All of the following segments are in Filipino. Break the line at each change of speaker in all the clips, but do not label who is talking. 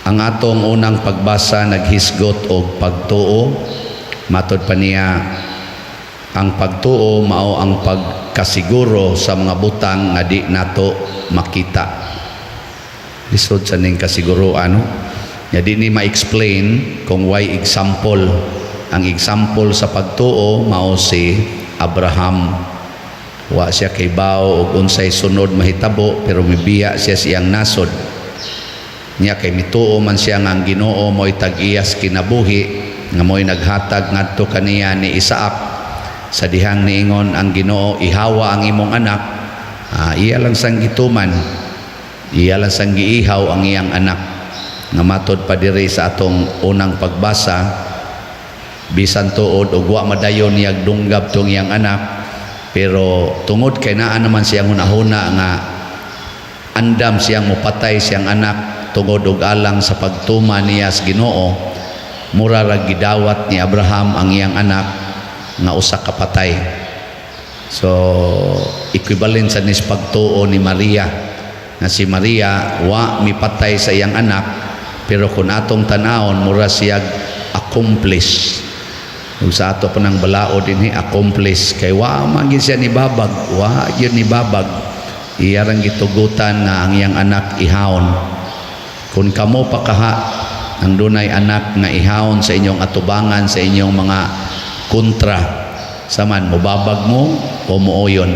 Ang atong unang pagbasa naghisgot og pagtuo. Matod pa niya, ang pagtuo mao ang pagkasiguro sa mga butang nga di nato makita. Lisod sa ning kasiguroan, no? Ya di ni ma-explain kung why example. Ang example sa pagtuo mao si Abraham. Wa siya kay bao og unsay sunod mahitabo, pero mibiya siya siyang nasod. Niya kay mituo man siya nga ang Ginoo mo'y tag-iyas kinabuhi, nga mo'y naghatag ngadto kaniya ni Isaac. Sa dihang niingon ang Ginoo, ihawa ang imong anak. Iya lang sang gituman, iya lang sang giihaw ang iyang anak. Nga matod pa diri sa atong unang pagbasa, bisan tuod og wa madayon niyag dunggab tong iyang anak, pero tungod kay naa naman siyang hunahuna nga andam siyang mopatay siyang anak tungod og alang sa pagtuma niya sa Ginoo, mura ra gidawat ni Abraham ang iyang anak nga usa ka patay. So equivalent sa nis pagtuo ni Maria, nga si Maria wa mipatay sa iyang anak, pero kung atong tanawon mura siya accomplish. Ug sa ato pa nang balao dinhi accomplish, kay wa man gyud siya ni babag, wa gyud ni babag. Iya rang gitugutan nga ang iyang anak ihawon. Kung kamo pa kaha ang dunay anak nga ihawon sa inyong atubangan, sa inyong mga kontra, saman mubabag mo o muuyon?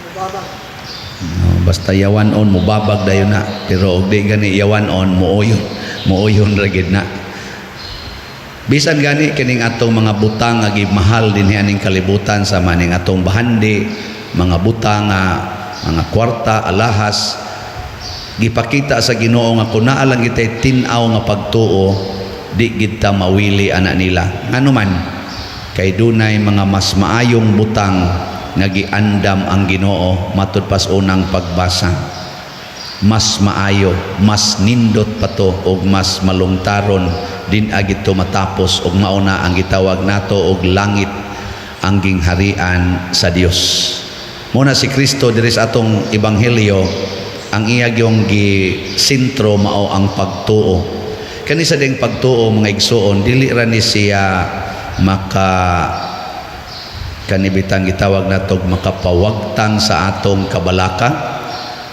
Mubabag.
No, basta yawanon mubabag dayon na, pero og di gani yawanon muuyon ra gid na. Bisan gani kining atong mga butang nga gimahal dinhi aning kalibutan, sa maning atong bahandi, mga butang nga mga kwarta, alahas, gipakita sa Ginoo nga kun naa lang kitay tin-aw nga pagtuo, di gid ta mawili ana nila. Ngano man kay dunay mga mas maayong butang nga giandam ang Ginoo matud pas unang pagbasa. Mas maayo, mas nindot pa to, og mas malungtaron din agit to matapos, og mauna ang gitawag nato og langit ang gingharian sa Dios. Muna si Kristo diri sa atong ebanghelyo, ang iya gyung gisentro mao ang pagtuo. Kani sa ding pagtuo mga igsoon, dili ra ni siya kanibitang gitawag natog makapawagtang sa atong kabalaka.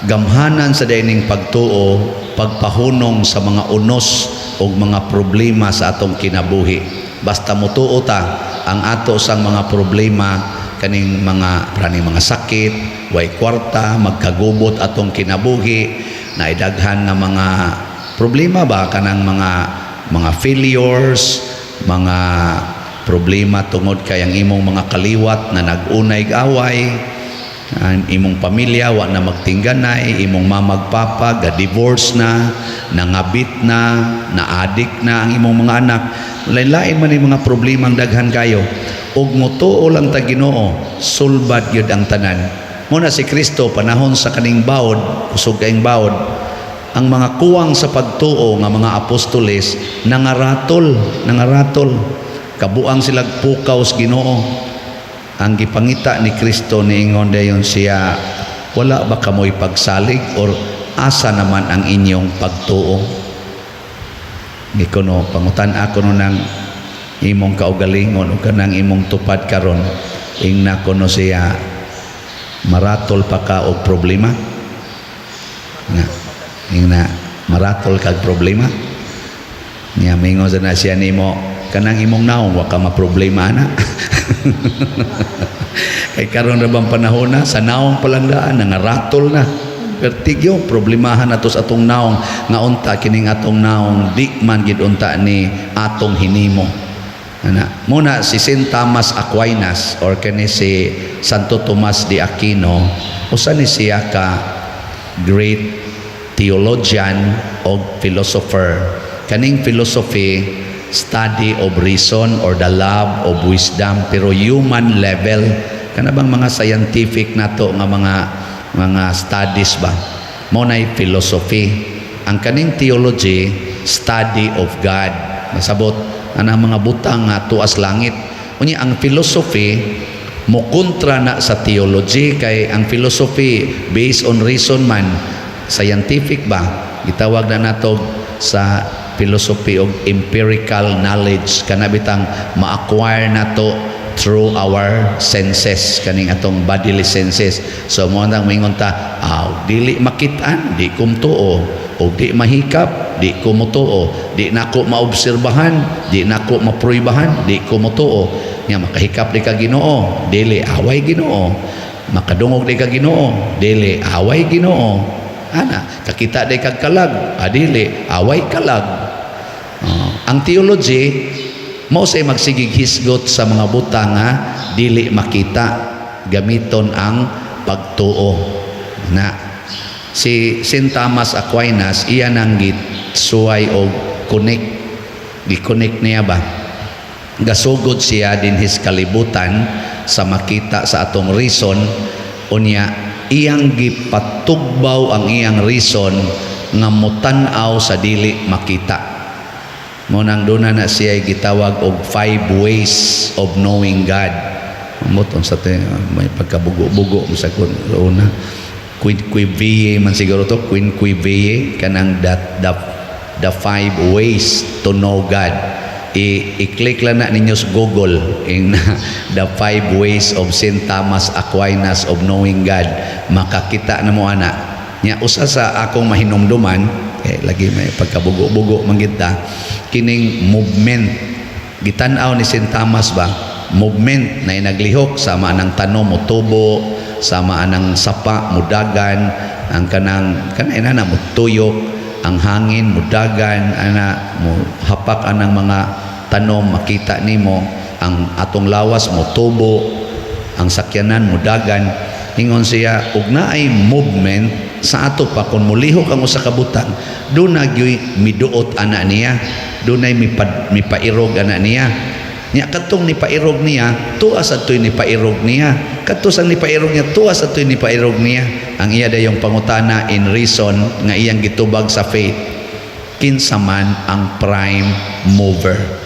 Gamhanan sa dining pagtuo, pagpahunong sa mga unos o mga problema sa atong kinabuhi. Basta mutuo ta ang ato sang mga problema, kaning mga sakit, way kwarta, magkagubot atong kinabuhi, na idaghan nga mga problema ba, kanang mga failures, mga problema tungod kay ang imong mga kaliwat na nag-unay away, ang imong pamilya wa na magtingganay, imong mamagpapa ga-divorce na, nangabit na, na-addict na ang imong mga anak. Lain-lain man yung mga problema ang daghan kayo. Ug mutuo lang ta Ginoo, sulbad yun ang tanan. Muna si Kristo panahon sa kaning bawod, kusog kaing bawod, ang mga kuwang sa pagtuo nga mga apostoles nangaratol, kabuang silag pukaw sa Ginoo. Ang gipangita ni Kristo niingon dayon siya, wala ba kamoy pagsalig, or asa naman ang inyong pagtuo? Nikono pangutan ako no nang imong kaugalingon o kanang imong tupad karon, ingna kono siya, maratol pa ka og problema nga, ingna maratol kag problema niya, mingon sa na siya nimo, kanang imong naong wa ka maproblema na. Kay karon ra bang panahon na sa naong palandaan nangaratol na, pertigyo problemahan ato sa atong naong nga unta kining atong naong di man gid unta ni atong hinimo. Muna si Saint Thomas Aquinas or kani si Santo Tomas de Aquino, usa ni siya ka great theologian o philosopher. Kaning philosophy, study of reason or the love of wisdom, pero human level. Kana bang mga scientific nato nga mga studies ba, mo nay philosophy. Ang kaning theology, study of God. Masabot anang mga butang nga tuas langit. Unya ang philosophy mo kontra na sa theology, kay ang philosophy based on reason man, scientific ba, gitawag na nato sa philosophy of empirical knowledge, kana bitang ma-acquire nato through our senses, kaning atong bodily senses. So mo nang mingon ta, dili makitaan, di ko mutuo, o di mahikap, di ko mutuo, di nako maobserbahan, di nako mapruibahan, di ko mutuo. Nya makahikap di ka Ginoo, dili away Ginoo. Makadungog di ka Ginoo, dili away Ginoo. Ana, kakita di kag kalag, dili away kalag. Ang theology mao say magsigig hisgot sa mga butang nga dili makita, gamiton ang pagtuo. Na si St. Thomas Aquinas iya nang gitsuway og gi-connect niya ba, gasugod siya din his kalibutan sa makita sa atong reason, unya iyang gipatugbaw ang iyang reason nga motan-aw sa dili makita. Mo nang duna na siya gitawag og 5 ways of knowing God. Moton sa may pagkabugo-bugo sa kun una. Quinquivie man siguro to, quinquivie kanang the 5 ways to know God. I-click lang na ninyo sa Google in the 5 ways of St. Thomas Aquinas of knowing God. Makakita na mo ana. Nya usa sa akong mahinumduman, lagi may pagkabugo-bugo manggita, kining movement gitan-aw ni St. Thomas ba, movement na naglihok sama anang tanom mo tubo, sama anang sapa mudagan, ang kanang na mo tuyok, ang hangin mudagan, ana mo hapak anang mga tanom makita nimo, ang atong lawas mo tubo, ang sakyanan mudagan. Ingon siya, ug naay movement sa ato pa kung mulihok ang usa ka butang, doon nagyoy miduot ana niya, doon ay mipairog ana niya. Nya katong nipairog niya, tuas atoy nipairog niya. Kadto sang nipairog niya, tuas atoy nipairog niya. Ang iya dayong pangutana in reason nga iyang gitubag sa faith. Kinsa man ang prime mover?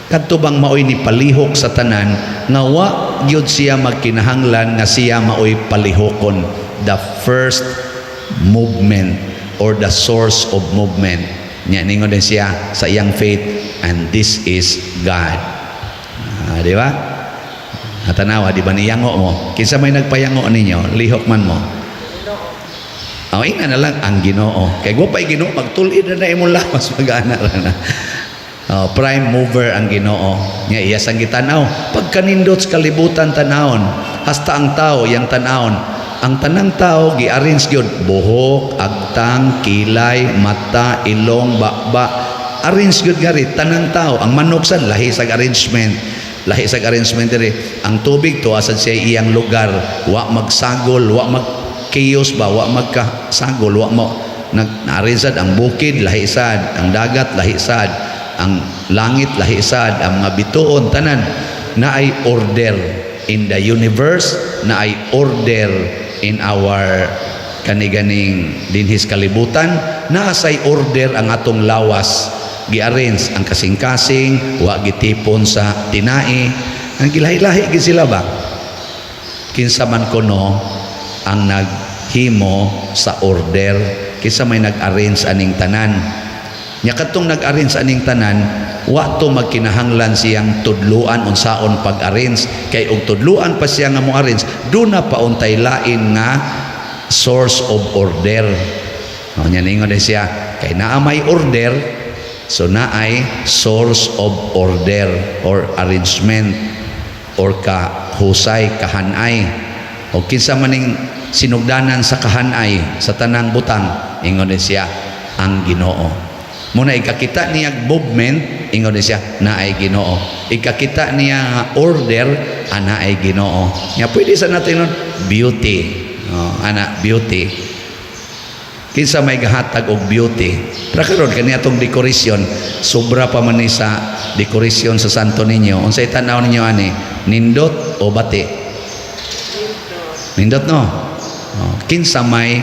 Kadto bang maoy ni palihok sa tanan nga wa gyud siya magkinahanglan nga siya maoy palihokon? The first movement or the source of movement. Nya ningon din siya sa iyang faith, and this is God. Di ba? Natanawa, di ba niyango mo? Kinsa may nagpayango ninyo, lihok man mo. Ina na lang ang Ginoo. Kay go pa'y Ginoo, magtulid na imong lawas, mag-ana na. Prime mover ang Ginoo. Nya iya sang gitanaw. Pagkanindot sa kalibutan tanawon, hasta ang tao yang tanawon. Ang tanang tao gi-arrange gyud buhok, agtang, kilay, mata, ilong, bakba. Arrange gyud gari tanang tao. Ang manok sad lahi sa arrangement. Lahi sa arrangement diri. Ang tubig to asad siya iyang lugar. Wa magsagol, wa magkiyos ba, wa magkasagol, wa mo nag-arrange sad ang bukid lahi sad, ang dagat lahi sad, ang langit lahi sad, ang mga bituon tanan na ay order in the universe, na ay order in our kaniganing dinhis kalibutan, na asay order ang atong lawas, gi-arrange ang kasing-kasing, wa gitipon sa tinai, ang gilahi-lahi gid sila ba? Kinsa man kuno ang naghimo sa order, kinsa may nag-arrange aning tanan. Nya katong nag-arrange aning tanan, wa to magkinahanglan siyang tudluan unsaon pag-arrange, kay og tudluan pa siya nga mo arrange, do na pauntay lain nga source of order. Nya ningon din siya, kay naa may order, so naay source of order or arrangement or kahusay, kahanay. O kinsa maning sinugdanan sa kahanay sa tanang butang, ingon din siya, ang Ginoo. Muna ikakita niya movement, ingon din siya, naay Ginoo. Ikakita niya order, naay Ginoo. Nga pwede sa natin nun, beauty. Beauty. Kinsa may gahatag og beauty. Pero karon kaniya tong dekorasyon, sobra pa man ni sa dekorasyon sa Santo Niño. Unsay tan-aw ninyo ani? Nindot o bati? Nindot no. Kinsa may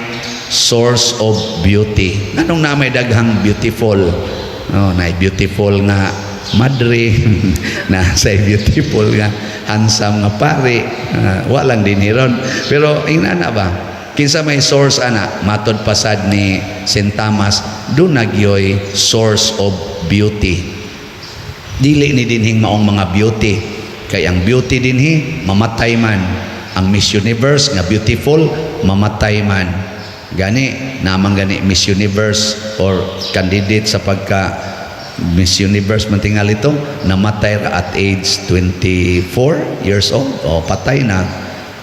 source of beauty. Nanong na may daghang beautiful. Na beautiful nga madre, na say beautiful nga handsome nga pare. Walang din hiron. Pero ina na ba? Kinsa may source ana, matod pasad ni St. Thomas, do nagyoy source of beauty. Dili ni dinhing maong mga beauty. Kay ang beauty dinhi mamatay man. Ang Miss Universe nga beautiful mamatay man. Gani namang gani Miss Universe or candidate sa pagka Miss Universe man tingal ito, namatay ra at age 24 years old o patay na.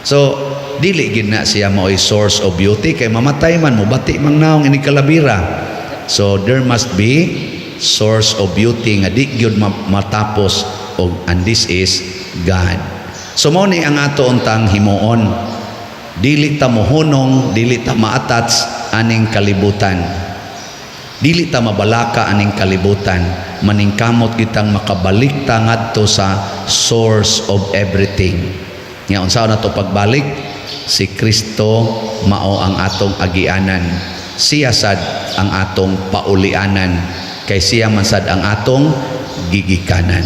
So dili gid na siya mo'y source of beauty kay mamatay man mo bati mang naong ini kalabira. So there must be source of beauty nga di gyud matapos and this is God. So mao ni ang ato untang himuon. Dili ta mohunong, dili ta ma-attach aning kalibutan. Dili ta mabalaka aning kalibutan. Maningkamot kitang makabalik ta ngadto sa source of everything. Nga unsaon nato pagbalik? Si Kristo mao ang atong agianan. Siya sad ang atong paulianan. Kay siya man sad ang atong gigikanan.